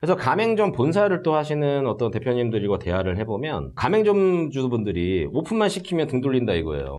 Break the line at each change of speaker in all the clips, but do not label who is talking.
그래서 가맹점 본사를 또 하시는 어떤 대표님들과 대화를 해보면 가맹점 주분들이 오픈만 시키면 등 돌린다 이거예요.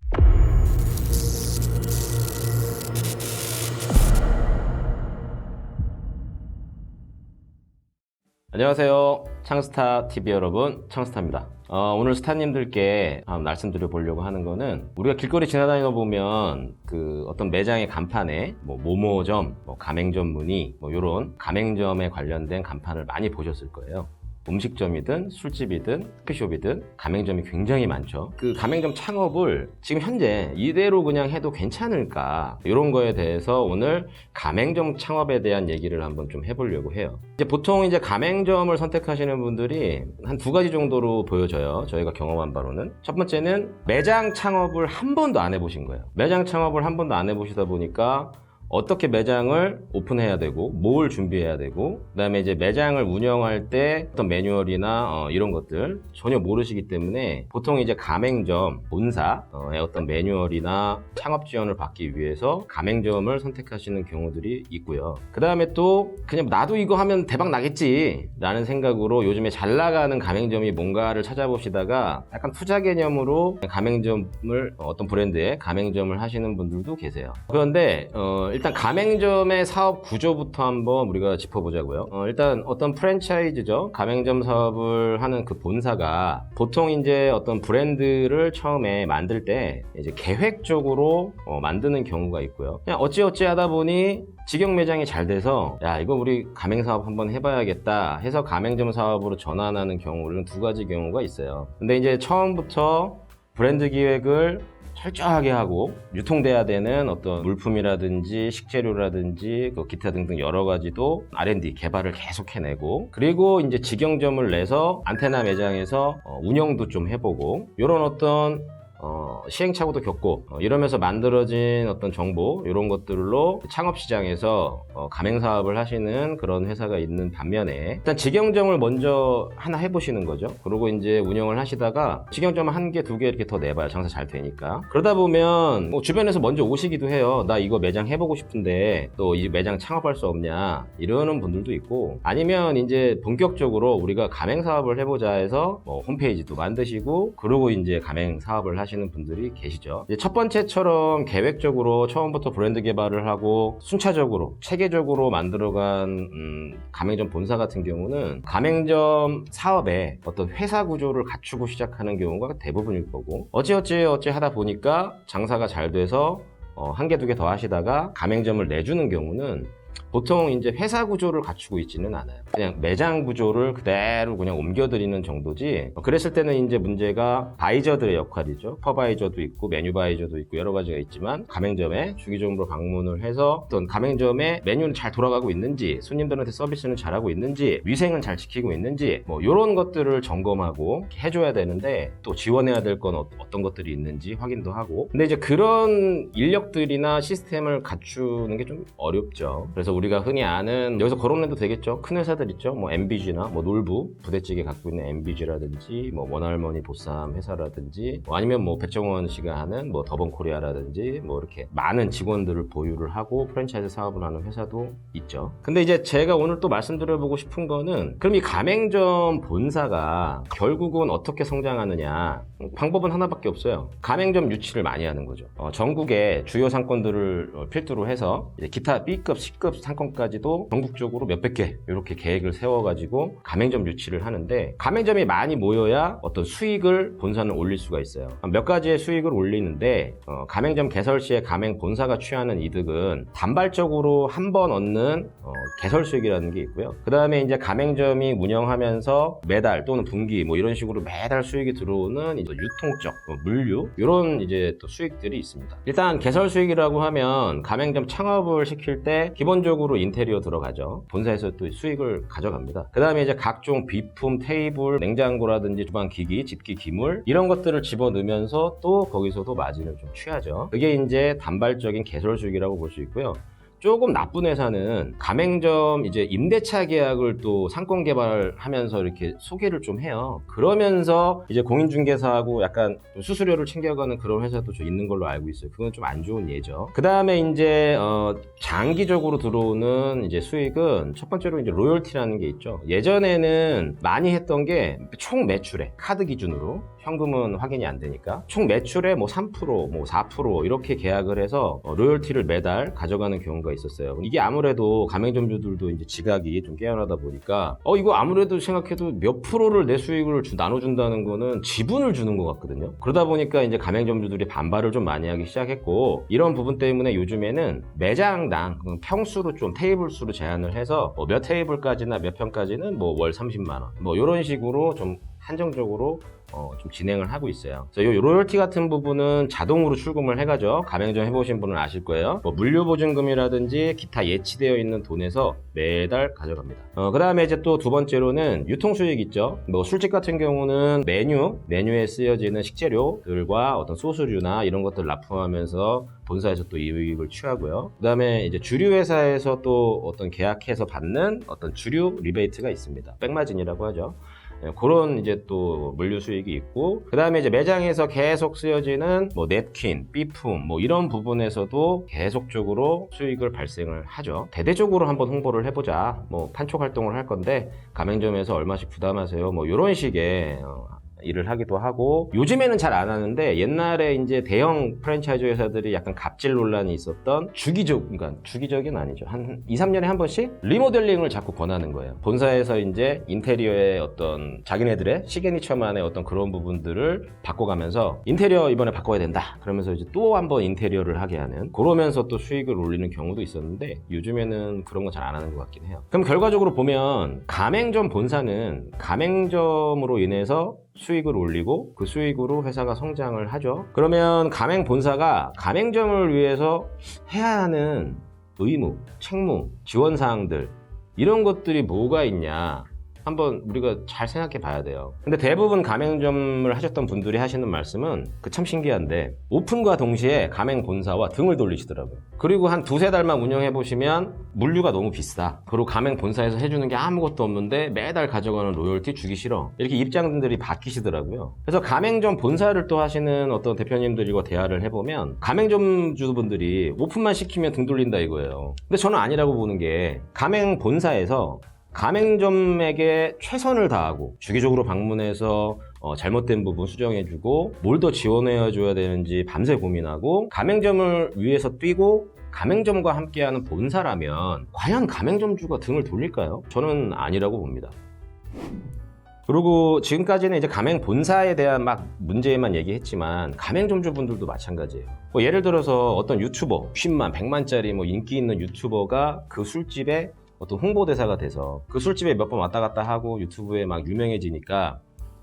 안녕하세요. 창스타 TV 여러분, 창스타입니다. 오늘 스타님들께 말씀드려 보려고 하는 거는, 우리가 길거리 지나다니다 보면 그 어떤 매장의 간판에 모모점, 가맹점 문의, 요런 가맹점에 관련된 간판을 많이 보셨을 거예요. 음식점이든 술집이든 커피숍이든 가맹점이 굉장히 많죠. 그 가맹점 창업을 지금 현재 이대로 그냥 해도 괜찮을까, 이런 거에 대해서 오늘 가맹점 창업에 대한 얘기를 한번 좀 해보려고 해요. 이제 보통 이제 가맹점을 선택하시는 분들이 한 두 가지 정도로 보여져요. 저희가 경험한 바로는. 첫 번째는 매장 창업을 한 번도 안 해보신 거예요. 매장 창업을 한 번도 안 해보시다 보니까 어떻게 매장을 오픈해야 되고 뭘 준비해야 되고, 그 다음에 이제 매장을 운영할 때 어떤 매뉴얼이나 이런 것들 전혀 모르시기 때문에 보통 이제 가맹점 본사의 어떤 매뉴얼이나 창업 지원을 받기 위해서 가맹점을 선택하시는 경우들이 있고요. 그 다음에 또 그냥 나도 이거 하면 대박 나겠지 라는 생각으로 요즘에 잘 나가는 가맹점이 뭔가를 찾아보시다가 약간 투자 개념으로 가맹점을, 어떤 브랜드의 가맹점을 하시는 분들도 계세요. 그런데 일단 가맹점의 사업 구조부터 한번 우리가 짚어보자고요. 일단 어떤 프랜차이즈죠. 가맹점 사업을 하는 그 본사가 보통 이제 어떤 브랜드를 처음에 만들 때 이제 계획적으로 만드는 경우가 있고요. 그냥 어찌어찌 하다 보니 직영 매장이 잘 돼서, 야, 이거 우리 가맹 사업 한번 해봐야겠다 해서 가맹점 사업으로 전환하는 경우는 두 가지 경우가 있어요. 근데 이제 처음부터 브랜드 기획을 철저하게 하고 유통돼야 되는 어떤 물품이라든지 식재료라든지 그 기타 등등 여러 가지도 R&D 개발을 계속 해내고, 그리고 이제 직영점을 내서 안테나 매장에서 운영도 좀 해보고, 이런 어떤 시행착오도 겪고 이러면서 만들어진 어떤 정보, 이런 것들로 창업시장에서 가맹사업을 하시는 그런 회사가 있는 반면에, 일단 직영점을 먼저 하나 해보시는 거죠. 그리고 이제 운영을 하시다가 직영점 한 개, 두 개 이렇게 더 내봐요. 장사 잘 되니까. 그러다 보면 주변에서 먼저 오시기도 해요. 나 이거 매장 해보고 싶은데 또 이 매장 창업할 수 없냐, 이러는 분들도 있고, 아니면 이제 본격적으로 우리가 가맹사업을 해보자 해서 홈페이지도 만드시고, 그리고 이제 가맹사업을 하시는 분들이 계시죠. 이제 첫 번째처럼 계획적으로 처음부터 브랜드 개발을 하고 순차적으로 체계적으로 만들어간 가맹점 본사 같은 경우는 가맹점 사업에 어떤 회사 구조를 갖추고 시작하는 경우가 대부분일 거고, 어찌 하다 보니까 장사가 잘 돼서 한 개, 두 개 더 하시다가 가맹점을 내주는 경우는 보통 이제 회사 구조를 갖추고 있지는 않아요. 그냥 매장 구조를 그대로 그냥 옮겨드리는 정도지, 그랬을 때는 이제 문제가 바이저들의 역할이죠. 퍼바이저도 있고 메뉴바이저도 있고 여러 가지가 있지만, 가맹점에 주기적으로 방문을 해서 어떤 가맹점의 메뉴는 잘 돌아가고 있는지, 손님들한테 서비스는 잘하고 있는지, 위생은 잘 지키고 있는지, 이런 것들을 점검하고 해줘야 되는데, 또 지원해야 될 건 어떤 것들이 있는지 확인도 하고. 근데 이제 그런 인력들이나 시스템을 갖추는 게 좀 어렵죠. 그래서 우리가 흔히 아는, 여기서 거론해도 되겠죠, 큰 회사들 있죠. MBG나 놀부, 부대찌개 갖고 있는 MBG라든지, 원할머니 보쌈 회사라든지, 아니면 백종원 씨가 하는 더본코리아라든지, 이렇게 많은 직원들을 보유를 하고 프랜차이즈 사업을 하는 회사도 있죠. 근데 이제 제가 오늘 또 말씀드려보고 싶은 거는, 그럼 이 가맹점 본사가 결국은 어떻게 성장하느냐, 방법은 하나밖에 없어요. 가맹점 유치를 많이 하는 거죠. 전국의 주요 상권들을 필두로 해서 이제 기타 B급, C급 상권까지도 전국적으로 몇백 개 이렇게 계획을 세워가지고 가맹점 유치를 하는데, 가맹점이 많이 모여야 어떤 수익을 본사는 올릴 수가 있어요. 몇 가지의 수익을 올리는데, 가맹점 개설 시에 가맹 본사가 취하는 이득은 단발적으로 한 번 얻는 개설 수익이라는 게 있고요. 그 다음에 이제 가맹점이 운영하면서 매달 또는 분기 이런 식으로 매달 수익이 들어오는 이제 유통적 물류, 이런 이제 또 수익들이 있습니다. 일단 개설 수익이라고 하면 가맹점 창업을 시킬 때 기본적으로 인테리어 들어가죠. 본사에서 또 수익을 가져갑니다. 그 다음에 이제 각종 비품, 테이블, 냉장고라든지 주방 기기, 집기 기물, 이런 것들을 집어넣으면서 또 거기서도 마진을 좀 취하죠. 그게 이제 단발적인 개설 수익이라고 볼 수 있고요. 조금 나쁜 회사는 가맹점 이제 임대차 계약을 또 상권 개발하면서 이렇게 소개를 좀 해요. 그러면서 이제 공인중개사하고 약간 수수료를 챙겨가는 그런 회사도 좀 있는 걸로 알고 있어요. 그건 좀 안 좋은 예죠. 그 다음에 이제 장기적으로 들어오는 이제 수익은 첫 번째로 이제 로열티라는 게 있죠. 예전에는 많이 했던 게 총 매출에 카드 기준으로 현금은 확인이 안 되니까 총 매출의 뭐 3%, 뭐 4% 이렇게 계약을 해서 로열티를 매달 가져가는 경우가 있었어요. 이게 아무래도 가맹점주들도 이제 지각이 좀 깨어나다 보니까 이거 아무래도 생각해도 몇 프로를 내 수익을 나눠준다는 거는 지분을 주는 것 같거든요. 그러다 보니까 이제 가맹점주들이 반발을 좀 많이 하기 시작했고, 이런 부분 때문에 요즘에는 매장당 평수로 좀 테이블 수로 제한을 해서 몇 테이블까지나 몇 평까지는 뭐 월 30만 원 뭐 이런 식으로 좀 한정적으로 좀 진행을 하고 있어요. 그래서 이 로열티 같은 부분은 자동으로 출금을 해가죠. 가맹점 해보신 분은 아실 거예요. 뭐 물류보증금이라든지 기타 예치되어 있는 돈에서 매달 가져갑니다. 그 다음에 이제 또 두 번째로는 유통수익 있죠. 뭐 술집 같은 경우는 메뉴에 쓰여지는 식재료들과 어떤 소스류나 이런 것들 납품하면서 본사에서 또 이익을 취하고요. 그 다음에 이제 주류회사에서 또 어떤 계약해서 받는 어떤 주류 리베이트가 있습니다. 백마진이라고 하죠. 그런 이제 또 물류 수익이 있고, 그 다음에 이제 매장에서 계속 쓰여지는 뭐 냅킨, B품 뭐 이런 부분에서도 계속적으로 수익을 발생을 하죠. 대대적으로 한번 홍보를 해보자, 뭐 판촉 활동을 할 건데 가맹점에서 얼마씩 부담하세요, 뭐 이런 식의 일을 하기도 하고, 요즘에는 잘 안 하는데 옛날에 이제 대형 프랜차이즈 회사들이 약간 갑질 논란이 있었던 그러니까 주기적인 아니죠. 한 2, 3년에 한 번씩 리모델링을 자꾸 권하는 거예요. 본사에서 이제 인테리어의 어떤 자기네들의 시그니처만의 어떤 그런 부분들을 바꿔가면서 인테리어 이번에 바꿔야 된다 그러면서 이제 또 한 번 인테리어를 하게 하는, 그러면서 또 수익을 올리는 경우도 있었는데 요즘에는 그런 거 잘 안 하는 것 같긴 해요. 그럼 결과적으로 보면 가맹점 본사는 가맹점으로 인해서 수익을 올리고 그 수익으로 회사가 성장을 하죠. 그러면 가맹 본사가 가맹점을 위해서 해야 하는 의무, 책무, 지원 사항들 이런 것들이 뭐가 있냐 한번 우리가 잘 생각해 봐야 돼요. 근데 대부분 가맹점을 하셨던 분들이 하시는 말씀은 참 신기한데, 오픈과 동시에 가맹 본사와 등을 돌리시더라고요. 그리고 한 두세 달만 운영해 보시면 물류가 너무 비싸, 그리고 가맹 본사에서 해주는 게 아무것도 없는데 매달 가져가는 로열티 주기 싫어, 이렇게 입장들이 바뀌시더라고요. 그래서 가맹점 본사를 또 하시는 어떤 대표님들과 대화를 해보면 가맹점 주분들이 오픈만 시키면 등 돌린다 이거예요. 근데 저는 아니라고 보는 게, 가맹 본사에서 가맹점에게 최선을 다하고 주기적으로 방문해서 잘못된 부분 수정해주고 뭘 더 지원해줘야 되는지 밤새 고민하고 가맹점을 위해서 뛰고 가맹점과 함께하는 본사라면 과연 가맹점주가 등을 돌릴까요? 저는 아니라고 봅니다. 그리고 지금까지는 이제 가맹 본사에 대한 막 문제만 얘기했지만 가맹점주분들도 마찬가지예요. 뭐 예를 들어서 어떤 유튜버 10만, 100만짜리 뭐 인기 있는 유튜버가 그 술집에 어떤 홍보대사가 돼서 그 술집에 몇 번 왔다 갔다 하고 유튜브에 막 유명해지니까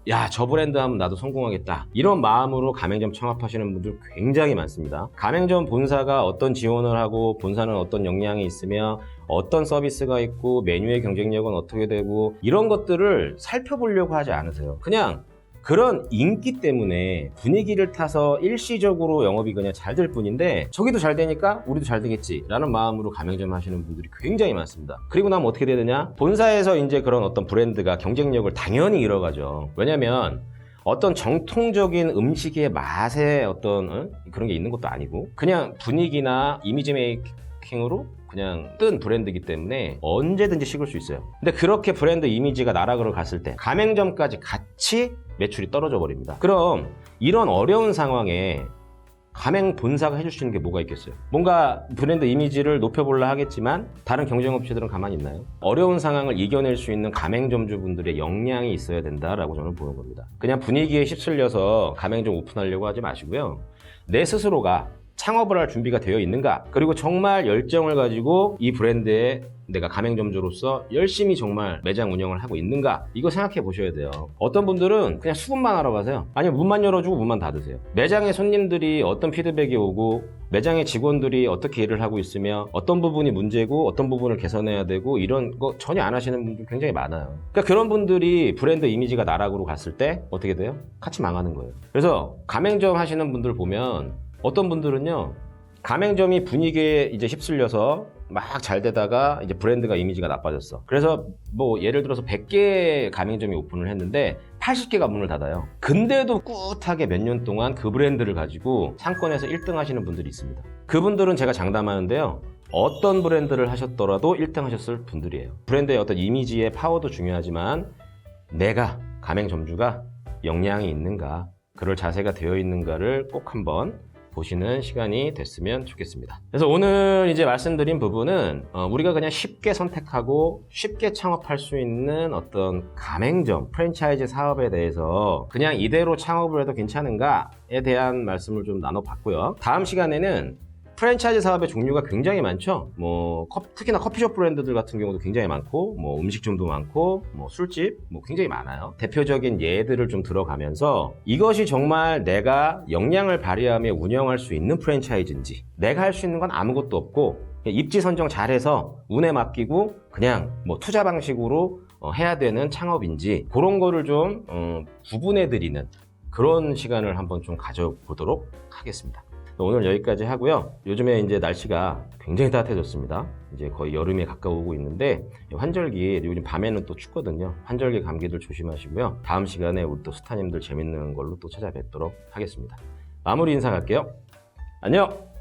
야, 저 브랜드 하면 나도 성공하겠다, 이런 마음으로 가맹점 창업하시는 분들 굉장히 많습니다. 가맹점 본사가 어떤 지원을 하고 본사는 어떤 역량이 있으며 어떤 서비스가 있고 메뉴의 경쟁력은 어떻게 되고 이런 것들을 살펴보려고 하지 않으세요. 그냥 그런 인기 때문에 분위기를 타서 일시적으로 영업이 그냥 잘 될 뿐인데, 저기도 잘 되니까 우리도 잘 되겠지 라는 마음으로 가맹점 하시는 분들이 굉장히 많습니다. 그리고 나면 어떻게 되느냐, 본사에서 이제 그런 어떤 브랜드가 경쟁력을 당연히 잃어가죠. 왜냐면 어떤 정통적인 음식의 맛에 어떤 그런 게 있는 것도 아니고 그냥 분위기나 이미지 메이킹으로 그냥 뜬 브랜드이기 때문에 언제든지 식을 수 있어요. 근데 그렇게 브랜드 이미지가 나락으로 갔을 때 가맹점까지 같이 매출이 떨어져 버립니다. 그럼 이런 어려운 상황에 가맹 본사가 해줄 수 있는 게 뭐가 있겠어요? 뭔가 브랜드 이미지를 높여보려 하겠지만 다른 경쟁업체들은 가만히 있나요? 어려운 상황을 이겨낼 수 있는 가맹점주분들의 역량이 있어야 된다라고 저는 보는 겁니다. 그냥 분위기에 휩쓸려서 가맹점 오픈하려고 하지 마시고요, 내 스스로가 창업을 할 준비가 되어 있는가, 그리고 정말 열정을 가지고 이 브랜드에 내가 가맹점주로서 열심히 정말 매장 운영을 하고 있는가, 이거 생각해 보셔야 돼요. 어떤 분들은 그냥 수급만 하러 가세요. 아니면 문만 열어주고 문만 닫으세요. 매장에 손님들이 어떤 피드백이 오고 매장의 직원들이 어떻게 일을 하고 있으며 어떤 부분이 문제고 어떤 부분을 개선해야 되고 이런 거 전혀 안 하시는 분들 굉장히 많아요. 그러니까 그런 분들이 브랜드 이미지가 나락으로 갔을 때 어떻게 돼요? 같이 망하는 거예요. 그래서 가맹점 하시는 분들 보면 어떤 분들은요, 가맹점이 분위기에 이제 휩쓸려서 막 잘 되다가 이제 브랜드가 이미지가 나빠졌어. 그래서 뭐 예를 들어서 100개 가맹점이 오픈을 했는데 80개가 문을 닫아요. 근데도 꿋하게 몇 년 동안 그 브랜드를 가지고 상권에서 1등 하시는 분들이 있습니다. 그분들은 제가 장담하는데요. 어떤 브랜드를 하셨더라도 1등 하셨을 분들이에요. 브랜드의 어떤 이미지의 파워도 중요하지만 내가 가맹점주가 역량이 있는가, 그럴 자세가 되어 있는가를 꼭 한번 보시는 시간이 됐으면 좋겠습니다. 그래서 오늘 이제 말씀드린 부분은 우리가 그냥 쉽게 선택하고 쉽게 창업할 수 있는 어떤 가맹점, 프랜차이즈 사업에 대해서 그냥 이대로 창업을 해도 괜찮은가에 대한 말씀을 좀 나눠봤고요. 다음 시간에는 프랜차이즈 사업의 종류가 굉장히 많죠. 특히나 커피숍 브랜드들 같은 경우도 굉장히 많고, 음식점도 많고, 술집, 굉장히 많아요. 대표적인 예들을 좀 들어가면서 이것이 정말 내가 역량을 발휘하며 운영할 수 있는 프랜차이즈인지, 내가 할 수 있는 건 아무것도 없고, 입지 선정 잘해서 운에 맡기고 그냥 투자 방식으로 해야 되는 창업인지, 그런 거를 좀 구분해 드리는 그런 시간을 한번 좀 가져보도록 하겠습니다. 오늘 여기까지 하고요. 요즘에 이제 날씨가 굉장히 따뜻해졌습니다. 이제 거의 여름에 가까우고 있는데 환절기, 요즘 밤에는 또 춥거든요. 환절기 감기들 조심하시고요. 다음 시간에 우리 또 스타님들 재밌는 걸로 또 찾아뵙도록 하겠습니다. 마무리 인사 갈게요. 안녕!